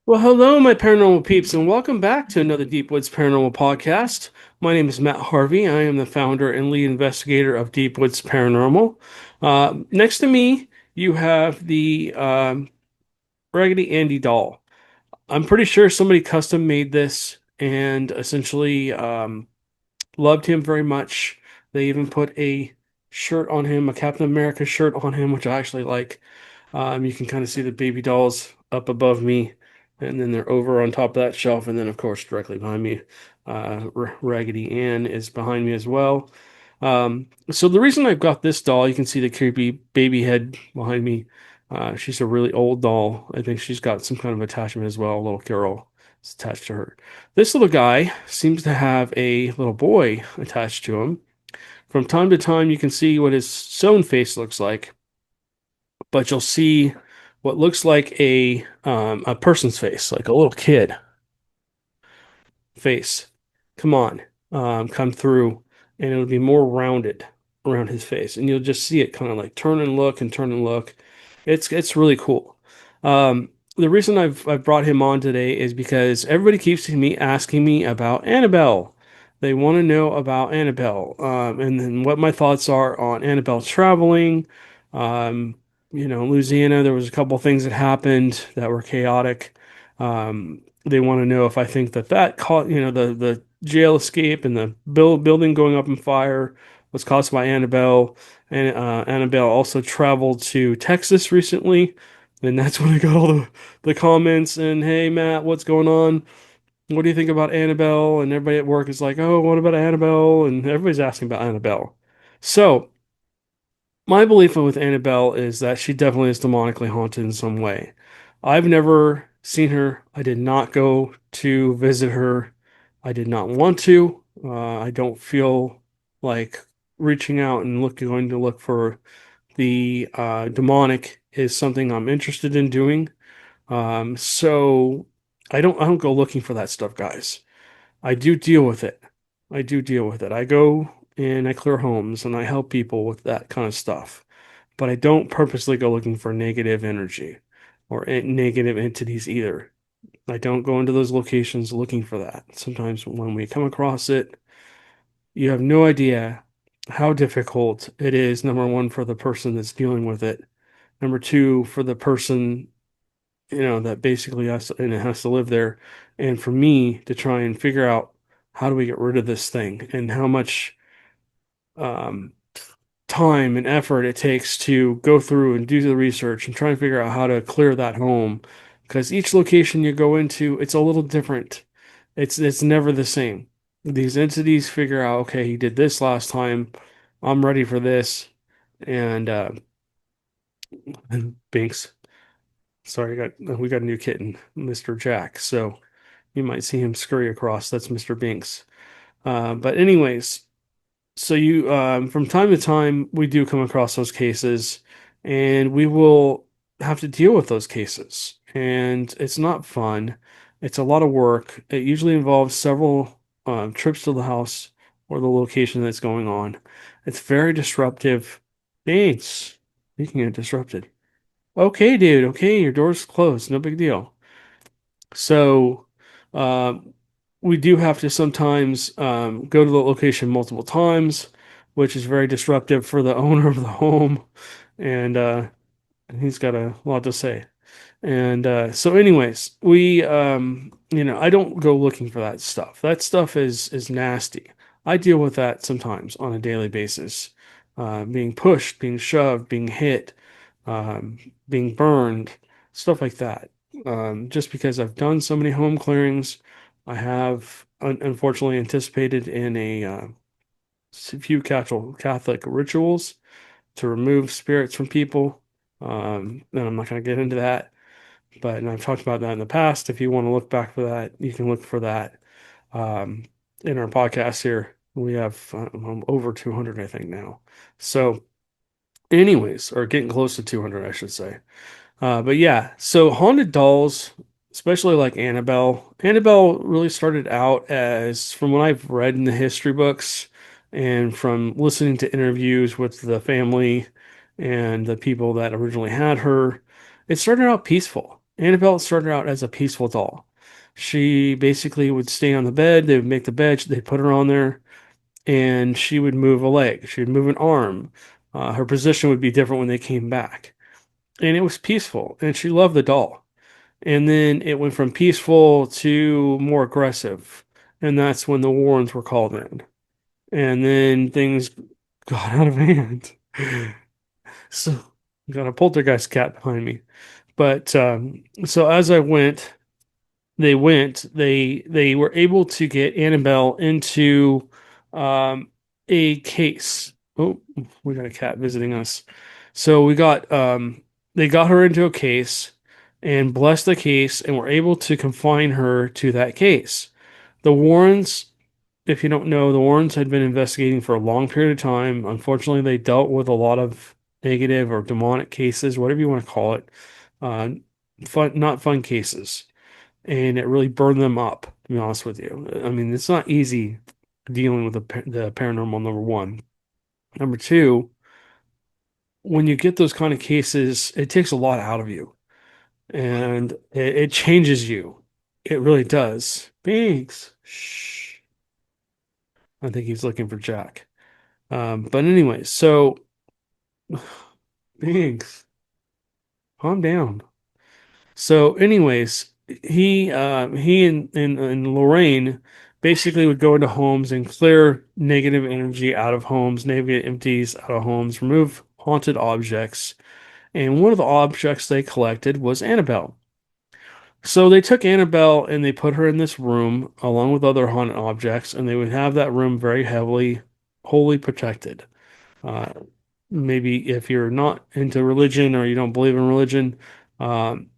Well, hello, my paranormal peeps, and welcome back to another Deep Woods Paranormal podcast. My name is Matt Harvey. I am the founder and lead investigator of Deep Woods Paranormal. Next to me, you have the Raggedy Andy doll. I'm pretty sure somebody custom made this and essentially loved him very much. They even put a shirt on him, a Captain America shirt on him, which I actually like. You can kind of see the baby dolls up above me, and then they're over on top of that shelf, and then of course directly behind me, Raggedy Ann is behind me as well. So the reason I've got this doll, you can see the creepy baby head behind me. She's a really old doll. I think she's got some kind of attachment as well. A little girl is attached to her. This little guy seems to have a little boy attached to him. From time to time, you can see what his sewn face looks like, but you'll see what looks like a person's face, like a little kid face. Come on, come through, and it'll be more rounded around his face, and you'll just see it kind of like turn and look and turn and look. It's really cool. The reason I've brought him on today is because everybody keeps me asking me about Annabelle. They want to know about Annabelle, and then what my thoughts are on Annabelle traveling. Um, Louisiana, there was a couple things that happened that were chaotic. They want to know if I think that caught, the jail escape and the building going up in fire was caused by Annabelle. And Annabelle also traveled to Texas recently, and that's when I got all the comments and, hey Matt, what's going on? What do you think about Annabelle? And everybody at work is like, oh, what about Annabelle? And everybody's asking about Annabelle. So my belief with Annabelle is that she definitely is demonically haunted in some way. I've never seen her. I did not go to visit her. I did not want to. I don't feel like reaching out and going to look for the demonic is something I'm interested in doing. So I don't go looking for that stuff, guys. I do deal with it. I do deal with it. I go and I clear homes and I help people with that kind of stuff. But I don't purposely go looking for negative energy or negative entities either. I don't go into those locations looking for that. Sometimes when we come across it, you have no idea how difficult it is, number one, for the person that's dealing with it. Number two, for the person, that basically has to live there. And for me to try and figure out how do we get rid of this thing and how much um, time and effort it takes to go through and do the research and try and figure out how to clear that home. Because each location you go into, it's a little different. It's never the same. These entities figure out, okay, he did this last time. I'm ready for this. And Binks, sorry, we got a new kitten, Mr. Jack. So you might see him scurry across. That's Mr. Binks. But anyways, so you from time to time we do come across those cases, and we will have to deal with those cases. And it's not fun. It's a lot of work. It usually involves several trips to the house or the location that's going on. It's very disruptive. Thanks. Speaking of disrupted. Okay, dude. Okay, your door's closed. No big deal. So, um, we do have to sometimes go to the location multiple times, which is very disruptive for the owner of the home, and he's got a lot to say. And so, anyways, I don't go looking for that stuff. That stuff is nasty. I deal with that sometimes on a daily basis, being pushed, being shoved, being hit, um, being burned, stuff like that. Just because I've done so many home clearings, I have unfortunately anticipated in a few Catholic rituals to remove spirits from people. And I'm not going to get into that, but and I've talked about that in the past. If you want to look back for that, you can look for that um, in our podcast here. We have over 200, I think, now. So, anyways, or getting close to 200, I should say. But yeah, so haunted dolls, especially like Annabelle. Annabelle really started out as, from what I've read in the history books and from listening to interviews with the family and the people that originally had her, it started out peaceful. Annabelle started out as a peaceful doll. She basically would stay on the bed, they would make the bed, they'd put her on there, and she would move a leg, she would move an arm. Her position would be different when they came back. And it was peaceful, and she loved the doll. And then it went from peaceful to more aggressive. And that's when the Warrens were called in. And then things got out of hand. So, got a poltergeist cat behind me. But so as I went, they were able to get Annabelle into a case. Oh, we got a cat visiting us. So they got her into a case and blessed the case and were able to confine her to that case. The Warrens, if you don't know, the Warrens had been investigating for a long period of time. Unfortunately, they dealt with a lot of negative or demonic cases, whatever you want to call it. Uh, not fun cases, and it really burned them up, to be honest with you. I mean, it's not easy dealing with the paranormal, number one. Number two, when you get those kind of cases, it takes a lot out of you and it changes you. It really does. Thanks. Shh. I think he's looking for Jack. But anyway, so thanks. Calm down. So, anyways, he and Lorraine basically would go into homes and clear negative energy out of homes, negative empties out of homes, remove haunted objects. And one of the objects they collected was Annabelle. So they took Annabelle and they put her in this room along with other haunted objects, and they would have that room very heavily, wholly protected. Uh, Maybe if you're not into religion or you don't believe in religion,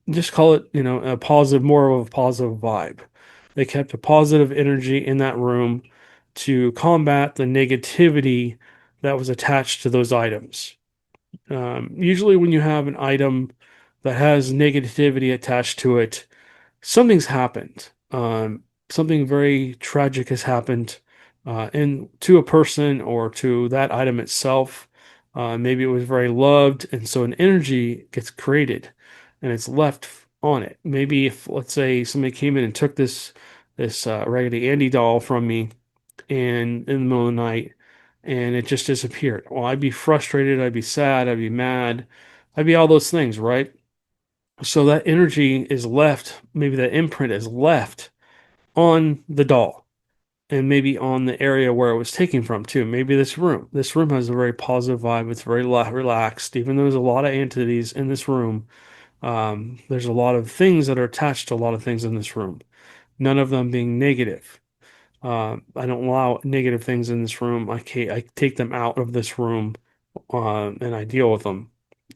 just call it, a positive, more of a positive vibe. They kept a positive energy in that room to combat the negativity that was attached to those items. Usually, when you have an item that has negativity attached to it, something's happened. Something very tragic has happened in to a person or to that item itself. Maybe it was very loved, and so an energy gets created and it's left on it. Maybe if, let's say, somebody came in and took this Raggedy Andy doll from me and in the middle of the night and it just disappeared. Well, I'd be frustrated, I'd be sad, I'd be mad, I'd be all those things, right? So that energy is left, maybe that imprint is left on the doll and maybe on the area where it was taken from too. Maybe this room. This room has a very positive vibe. It's very relaxed. Even though there's a lot of entities in this room, there's a lot of things that are attached to a lot of things in this room. None of them being negative. I don't allow negative things in this room. I take them out of this room and I deal with them.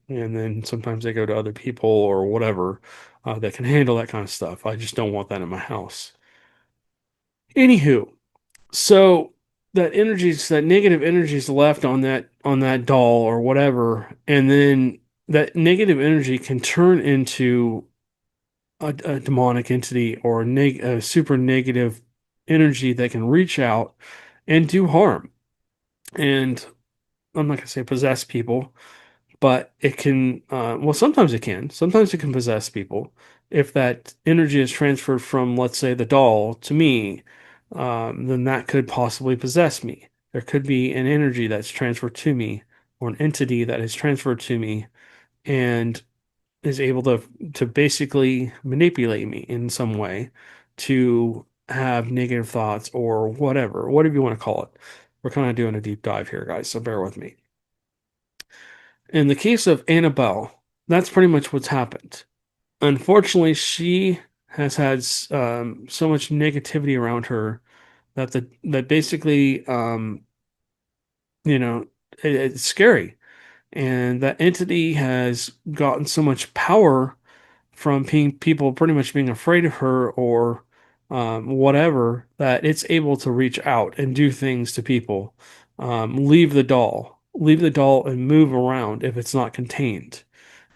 And then sometimes they go to other people or whatever that can handle that kind of stuff. I just don't want that in my house. Anywho, so that negative energy is left on that doll or whatever, and then that negative energy can turn into a demonic entity or a super negative energy that can reach out and do harm. And I'm not gonna say possess people, but it can, well, sometimes it can. Sometimes it can possess people. If that energy is transferred from, let's say, the doll to me, then that could possibly possess me. There could be an energy that's transferred to me or an entity that is transferred to me and is able to basically manipulate me in some way to have negative thoughts or whatever you want to call it. We're kind of doing a deep dive here, guys, so bear with me. In the case of Annabelle, that's pretty much what's happened. Unfortunately, she has had so much negativity around her that basically, you know, it's scary. And that entity has gotten so much power from people pretty much being afraid of her or whatever that it's able to reach out and do things to people. Leave the doll and move around if it's not contained.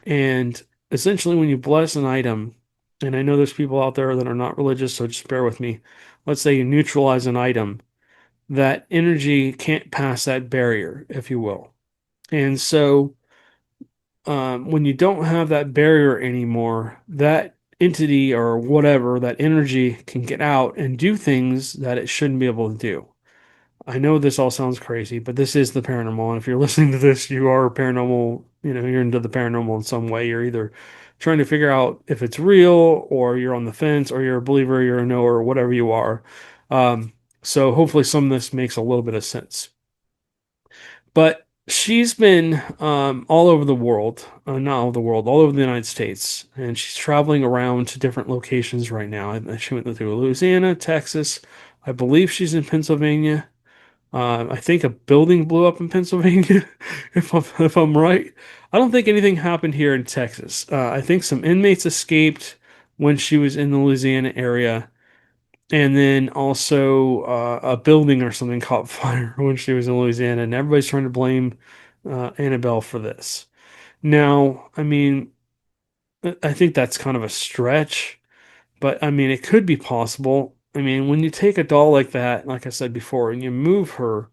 And essentially, when you bless an item, and I know there's people out there that are not religious, so just bear with me. Let's say you neutralize an item, that energy can't pass that barrier, if you will. And so, when you don't have that barrier anymore, that entity or whatever, that energy can get out and do things that it shouldn't be able to do. I know this all sounds crazy, but this is the paranormal. And if you're listening to this, you are paranormal, you're into the paranormal in some way. You're either trying to figure out if it's real, or you're on the fence, or you're a believer, you're a knower, or whatever you are. Um, so hopefully some of this makes a little bit of sense. But she's been all over the world, not all over the world, all over the United States, and she's traveling around to different locations right now. She went through Louisiana, Texas. I believe she's in Pennsylvania. I think a building blew up in Pennsylvania, if I'm right. I don't think anything happened here in Texas. I think some inmates escaped when she was in the Louisiana area, and then also a building or something caught fire when she was in Louisiana, and everybody's trying to blame Annabelle for this. Now, I mean, I think that's kind of a stretch, but I mean, it could be possible. I mean, when you take a doll like that, like I said before, and you move her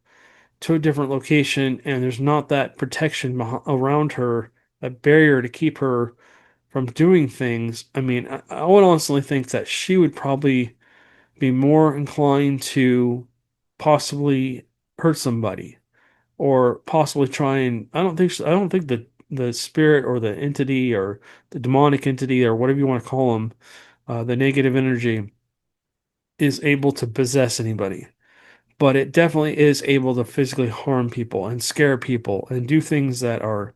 to a different location and there's not that protection around her, a barrier to keep her from doing things, I mean, I would honestly think that she would probably be more inclined to possibly hurt somebody, or possibly try and I don't think the spirit or the entity or the demonic entity or whatever you want to call them, the negative energy, is able to possess anybody, but it definitely is able to physically harm people and scare people and do things that are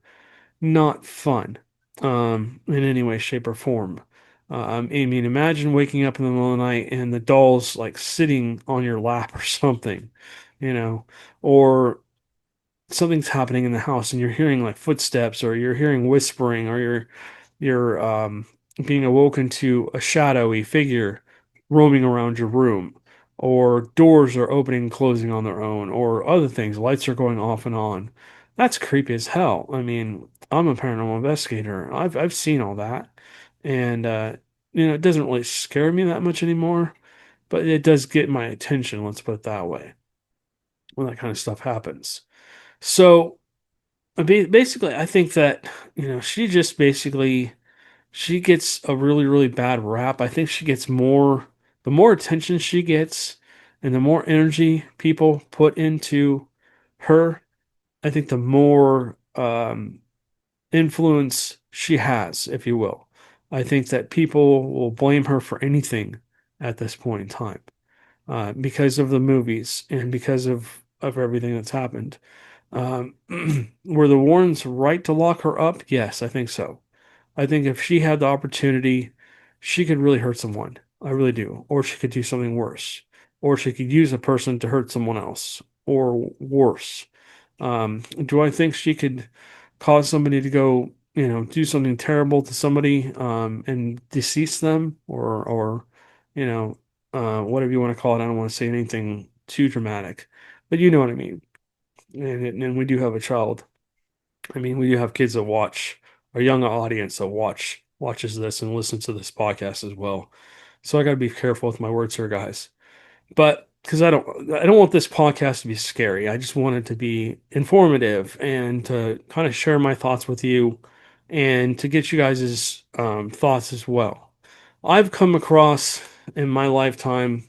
not fun, in any way, shape, or form. I mean, imagine waking up in the middle of the night and the doll's like sitting on your lap or something, you know, or something's happening in the house and you're hearing like footsteps, or you're hearing whispering, or you're being awoken to a shadowy figure roaming around your room, or doors are opening and closing on their own, or other things, lights are going off and on. That's creepy as hell. I mean, I'm a paranormal investigator. I've seen all that, and it doesn't really scare me that much anymore, but it does get my attention. Let's put it that way, when that kind of stuff happens. So basically, I think that she just basically she gets a really, really bad rap. I think she gets the more attention she gets, and the more energy people put into her, I think the more influence she has, if you will. I think that people will blame her for anything at this point in time, because of the movies and because of everything that's happened. Um, were the Warrens right to lock her up? Yes, I think so. I think if she had the opportunity, she could really hurt someone. I really do. Or she could do something worse. Or she could use a person to hurt someone else. Or worse. Do I think she could cause somebody to go, do something terrible to somebody, and decease them, or, you know, whatever you want to call it? I don't want to say anything too dramatic, but you know what I mean. And we do have a child. I mean, we do have kids that watch, a young audience that watches this and listens to this podcast as well. So I got to be careful with my words here, guys. But because I don't want this podcast to be scary. I just want it to be informative and to kind of share my thoughts with you, and to get you guys' thoughts as well. I've come across in my lifetime,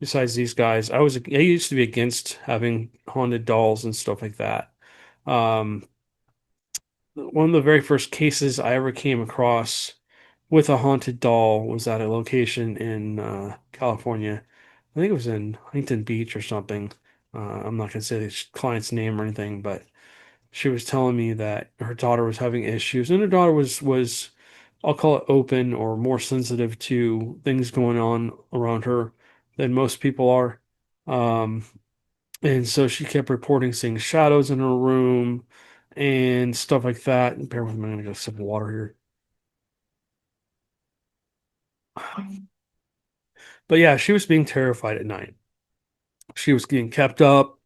besides these guys, I used to be against having haunted dolls and stuff like that. Um, One of the very first cases I ever came across with a haunted doll was at a location in California. I think it was in Huntington Beach or something. I'm not going to say the client's name or anything, but she was telling me that her daughter was having issues, and her daughter was I'll call it open, or more sensitive to things going on around her than most people are. Um, and so she kept reporting seeing shadows in her room and stuff like that. Bear with me, I'm gonna get a sip of water here. But yeah, she was being terrified at night. She was getting kept up,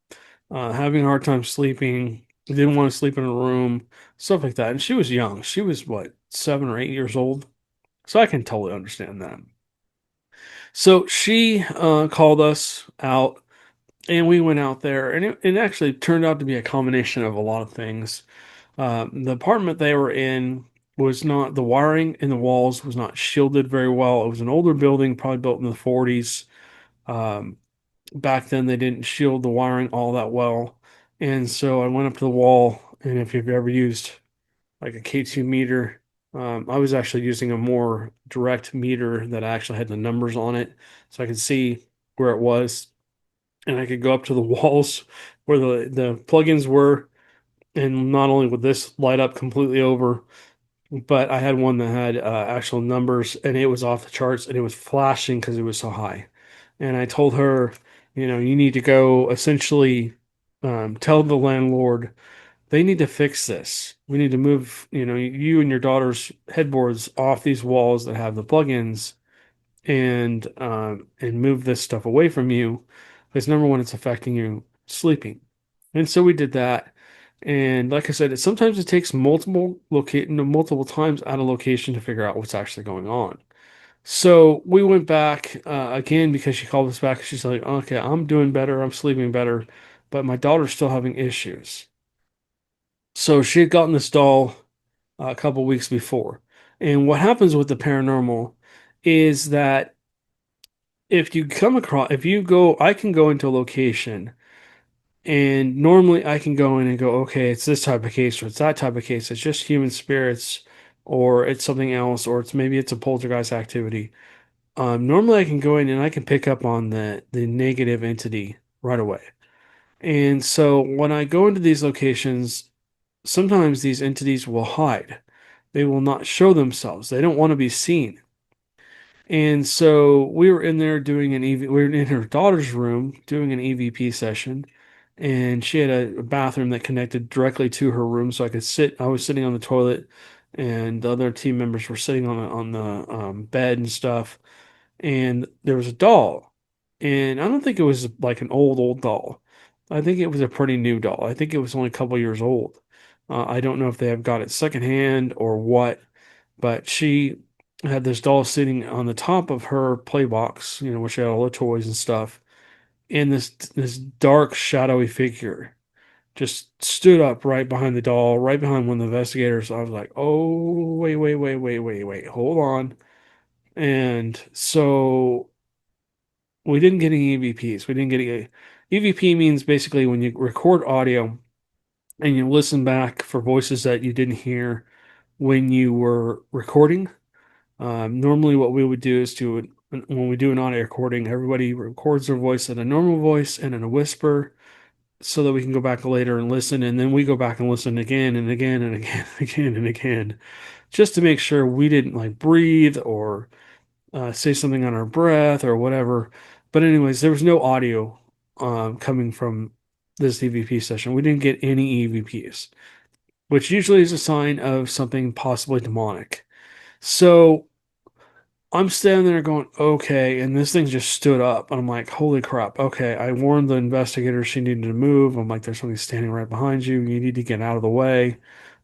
having a hard time sleeping, didn't want to sleep in her room, stuff like that. And she was young. She was what, 7 or 8 years old? So I can totally understand that. So she called us out, and we went out there, and it actually turned out to be a combination of a lot of things. The apartment they were in was not, the wiring in the walls was not shielded very well. It was an older building, probably built in the 40s. Um, Back then, they didn't shield the wiring all that well. And so I went up to the wall, and if you've ever used like a K2 meter, I was actually using a more direct meter that actually had the numbers on it, so I could see where it was, and I could go up to the walls where the plugins were, and not only would this light up completely over, but I had one that had actual numbers, and it was off the charts, and it was flashing because it was so high. And I told her, you need to go essentially tell the landlord they need to fix this. We need to move, you and your daughter's headboards off these walls that have the plugins, and move this stuff away from you, because number one, it's affecting you sleeping. And so we did that. And like I said, sometimes it takes multiple times at a location to figure out what's actually going on. So we went back again because she called us back. She's like, okay, I'm doing better. I'm sleeping better, but my daughter's still having issues. So she had gotten this doll a couple weeks before. And what happens with the paranormal is that if you go, I can go into a location, and normally I can go in and go, okay, it's this type of case or it's that type of case. It's just human spirits, or it's something else, or maybe it's a poltergeist activity. Normally I can go in and I can pick up on the negative entity right away. And so when I go into these locations, sometimes these entities will hide. They will not show themselves. They don't want to be seen. And so we were in there doing we were in her daughter's room doing an EVP session, and she had a bathroom that connected directly to her room, so I could sit. I was sitting on the toilet, and the other team members were sitting on the bed and stuff. And there was a doll, and I don't think it was like an old doll. I think it was a pretty new doll. I think it was only a couple years old. I don't know if they have got it secondhand or what, but she had this doll sitting on the top of her play box, where she had all the toys and stuff, and this dark, shadowy figure just stood up right behind the doll, right behind one of the investigators. I was like, "Oh, wait, hold on." And so we didn't get any EVPs. We didn't get any. EVP means basically when you record audio and you listen back for voices that you didn't hear when you were recording. Normally, what we would do is when we do an audio recording, everybody records their voice in a normal voice and in a whisper, so that we can go back later and listen. And then we go back and listen again and again and again, again and again, just to make sure we didn't like breathe or say something on our breath or whatever. But anyways, there was no audio coming from this EVP session. We didn't get any EVPs, which usually is a sign of something possibly demonic. So I'm standing there going, okay, and this thing just stood up. And I'm like, holy crap. Okay. I warned the investigator she needed to move. I'm like, there's something standing right behind you. You need to get out of the way.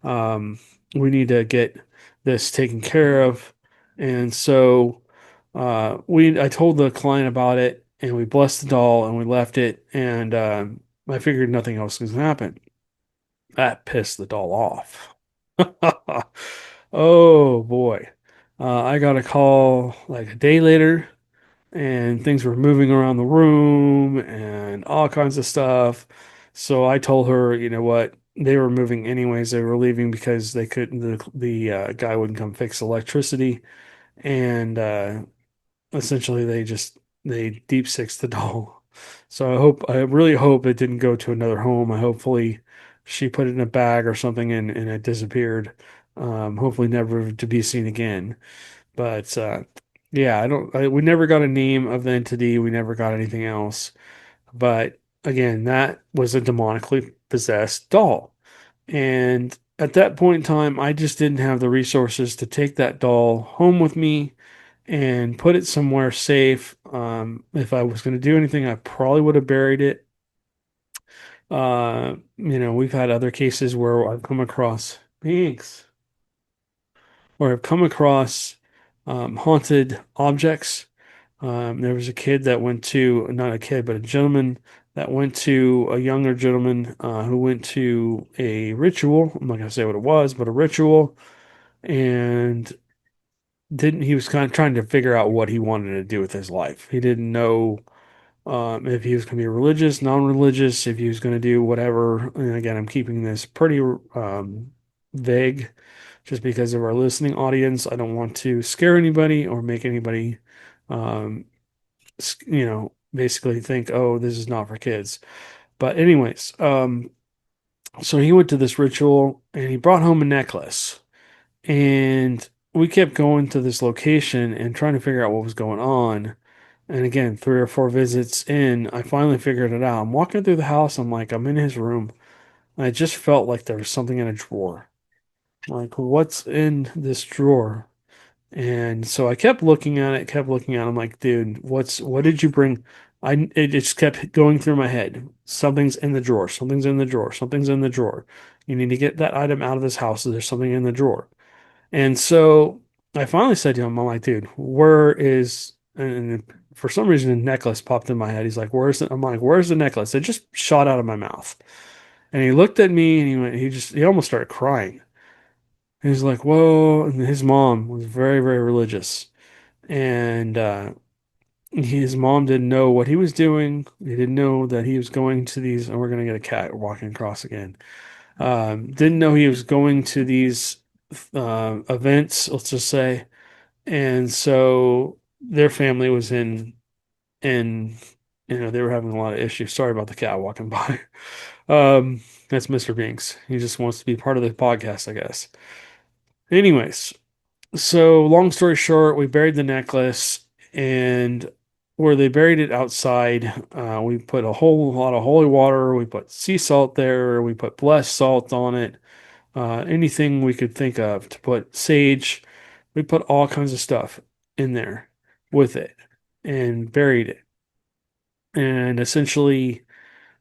Um, we need to get this taken care of. And so I told the client about it, and we blessed the doll and we left it. And I figured nothing else was going to happen. That pissed the doll off. Oh boy. I got a call like a day later, and things were moving around the room and all kinds of stuff. So I told her, you know what? They were moving anyways. They were leaving because they couldn't, the guy wouldn't come fix electricity. And essentially they deep sixed the doll. So I really hope it didn't go to another home. I hopefully she put it in a bag or something, and it disappeared. Hopefully never to be seen again. But yeah, we never got a name of the entity. We never got anything else. But again, that was a demonically possessed doll. And at that point in time, I just didn't have the resources to take that doll home with me and put it somewhere safe. If I was going to do anything, I probably would have buried it. We've had other cases where I've come across thanks, where I've come across haunted objects. There was a kid that went to, not a kid, but a gentleman that went to, a younger gentleman who went to a ritual. I'm not going to say what it was, but a ritual. and didn't he was kind of trying to figure out what he wanted to do with his life. He didn't know if he was going to be religious, non-religious, if he was going to do whatever. And again, I'm keeping this pretty vague just because of our listening audience. I don't want to scare anybody or make anybody, um, basically think, oh, this is not for kids. But anyways, so he went to this ritual and he brought home a necklace. And we kept going to this location and trying to figure out what was going on. And again, 3 or 4 visits in, I finally figured it out. I'm walking through the house. I'm like, I'm in his room. And I just felt like there was something in a drawer. Like, what's in this drawer? And so I kept looking at it, kept looking at it. I'm like, dude, what did you bring? It just kept going through my head. Something's in the drawer. Something's in the drawer. Something's in the drawer. You need to get that item out of this house. There's something in the drawer. And so I finally said to him, I'm like, dude, where is, and for some reason, a necklace popped in my head. He's like, where's the, I'm like, where's the necklace? It just shot out of my mouth. And he looked at me and he almost started crying. He's like, whoa. And his mom was very, very religious. And his mom didn't know what he was doing. He didn't know that he was going to these, and we're going to get a cat walking across again. Didn't know he was going to these events, let's just say. And so their family was in, they were having a lot of issues. Sorry about the cat walking by. That's Mr. Binks. He just wants to be part of the podcast, I guess. Anyways, so long story short, we buried the necklace, and where they buried it outside, we put a whole lot of holy water. We put sea salt there. We put blessed salt on it. Anything we could think of to put sage. We put all kinds of stuff in there with it and buried it. And essentially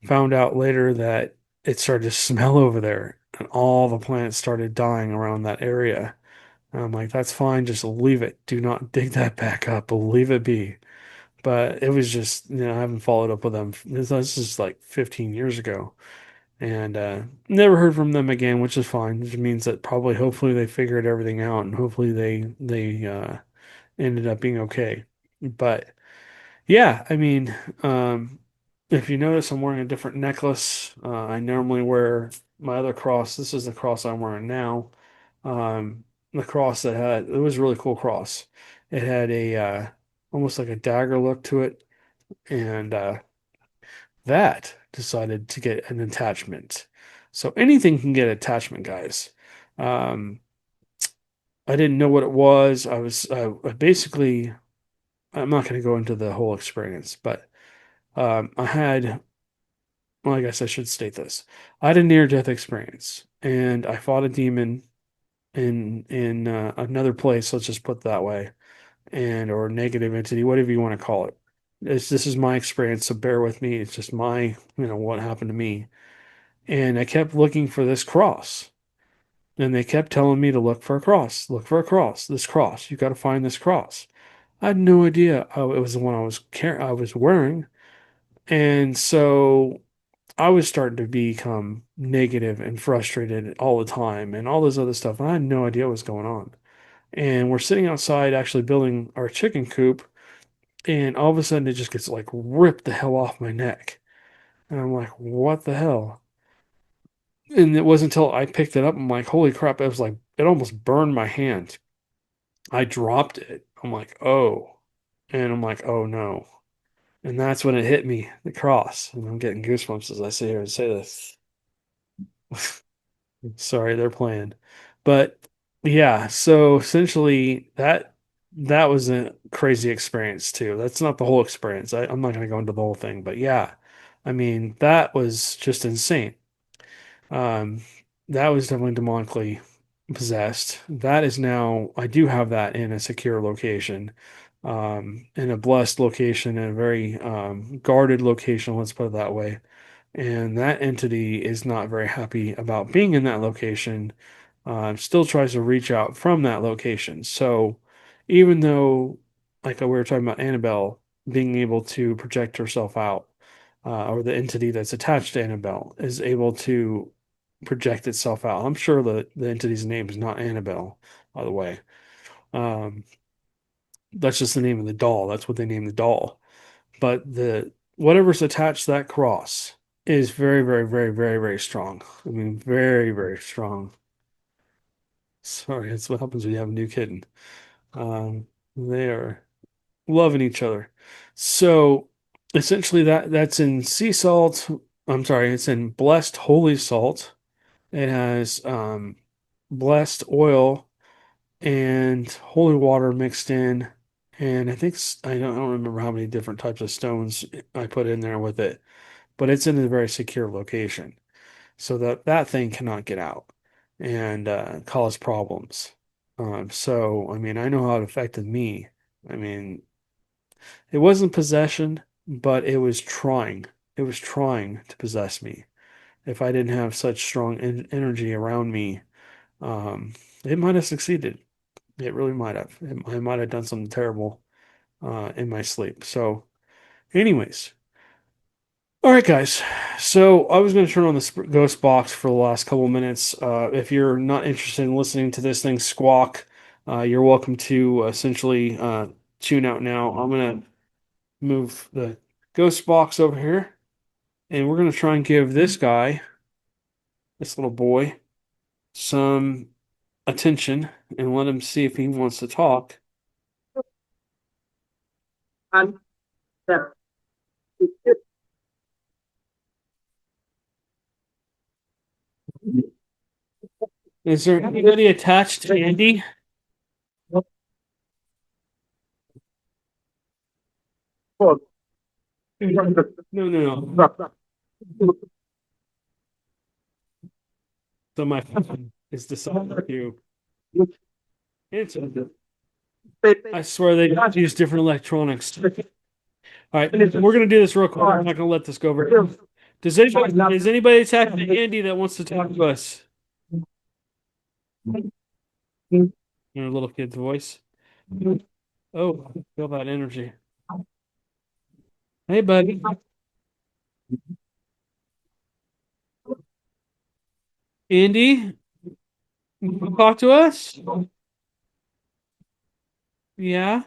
found out later that it started to smell over there and all the plants started dying around that area. And I'm like, that's fine, just leave it. Do not dig that back up. Leave it be. But it was just, I haven't followed up with them. This is like 15 years ago. And never heard from them again, which is fine. Which means that probably, hopefully, they figured everything out, and hopefully they ended up being okay. But yeah, I mean, if you notice, I'm wearing a different necklace. I normally wear my other cross. This is the cross I'm wearing now. The cross that had it was a really cool cross. It had a almost like a dagger look to it, and that decided to get an attachment. So anything can get attachment, guys. Um, I didn't know what it was. I basically, I'm not going to go into the whole experience, but I had, well, I guess I should state this. I had a near-death experience, and I fought a demon in another place. Let's just put it that way, and or negative entity, whatever you want to call it. This is my experience, so bear with me. It's just my, what happened to me. And I kept looking for this cross. And they kept telling me to look for a cross, look for a cross, this cross. You got to find this cross. I had no idea it was the one I was wearing. And so I was starting to become negative and frustrated all the time and all this other stuff. And I had no idea what was going on. And we're sitting outside actually building our chicken coop. And all of a sudden it just gets like ripped the hell off my neck. And I'm like, what the hell? And it wasn't until I picked it up, I'm like, holy crap, it was like, it almost burned my hand. I dropped it. I'm like, oh. And I'm like, oh no. And that's when it hit me, the cross. And I'm getting goosebumps as I sit here and say this. Sorry, they're playing. But yeah, so essentially that was a crazy experience too. That's not the whole experience. I'm not going to go into the whole thing, but yeah, I mean, that was just insane. Um, that was definitely demonically possessed. That is now, I do have that in a secure location, in a blessed location, in a very guarded location, let's put it that way. And that entity is not very happy about being in that location, still tries to reach out from that location. So even though, like we were talking about Annabelle being able to project herself out, or the entity that's attached to Annabelle is able to project itself out. I'm sure the entity's name is not Annabelle, by the way. Um, that's just the name of the doll. That's what they named the doll. But the whatever's attached to that cross is very, very, very, very, very strong. I mean, very, very strong. Sorry, that's what happens when you have a new kitten. They are loving each other. So essentially that's in sea salt. I'm sorry, it's in blessed holy salt. It has blessed oil and holy water mixed in. And I think I don't remember how many different types of stones I put in there with it, but it's in a very secure location so that that thing cannot get out and cause problems. So I mean, I know how it affected me. I mean, it wasn't possession, but it was trying. It was trying to possess me. If I didn't have such strong energy around me, um, it might have succeeded. It really might have. I might have done something terrible in my sleep. So, anyways, all right, guys. So I was going to turn on the ghost box for the last couple minutes. If you're not interested in listening to this thing squawk, you're welcome to essentially tune out now. I'm going to move the ghost box over here, and we're going to try and give this guy, this little boy, some attention and let him see if he wants to talk. Is there anybody attached to Andy? No, no, no. So my phone is deciding to answer. I swear they use different electronics. All right, we're gonna do this real quick. I'm not gonna let this go over. Is anybody attached to Andy that wants to talk to us? In a little kid's voice. Oh, feel that energy. Hey, buddy. Andy, you wanna talk to us? Yeah.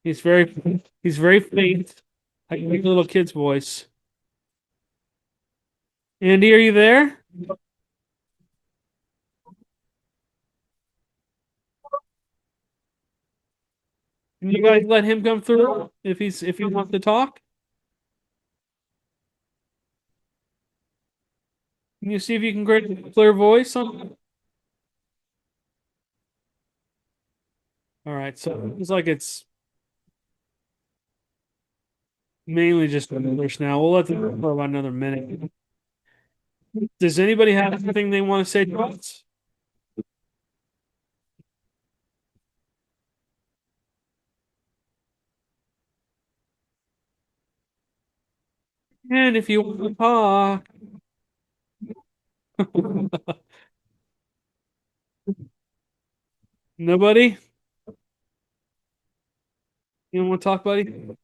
He's very faint. I can make a little kid's voice. Andy, are you there? Can you guys let him come through if he wants to talk? Can you see if you can create a clear voice on? All right, so it's like it's mainly just English now. We'll let them go for about another minute. Does anybody have anything they want to say to us? And if you want to talk, nobody? You don't want to talk, buddy?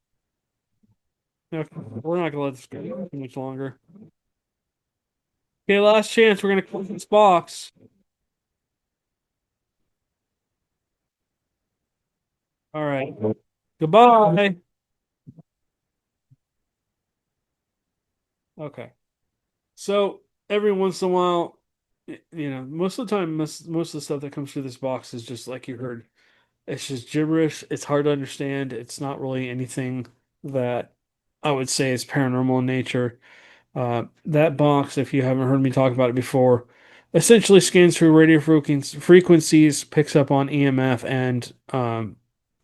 Okay, we're not gonna let this go too much longer. Okay, last chance. We're gonna close this box. All right. Goodbye. Okay. So every once in a while, most of the time, most of the stuff that comes through this box is just like you heard. It's just gibberish. It's hard to understand. It's not really anything that I would say is paranormal in nature. That box, if you haven't heard me talk about it before, essentially scans through radio frequencies, picks up on EMF and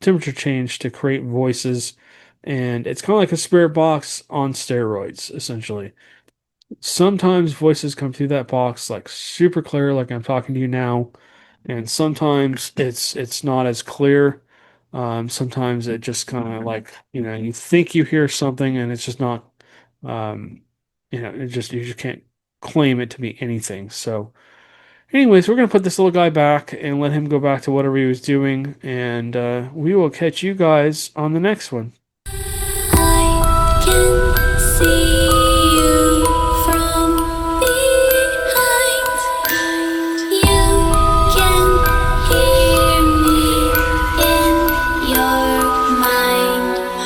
temperature change to create voices. And it's kind of like a spirit box on steroids, essentially. Sometimes voices come through that box like super clear, like I'm talking to you now, and sometimes it's not as clear. Sometimes it just kind of like, you think you hear something and it's just not, um, you just can't claim it to be anything. So, anyways, we're gonna put this little guy back and let him go back to whatever he was doing, and we will catch you guys on the next one. I can see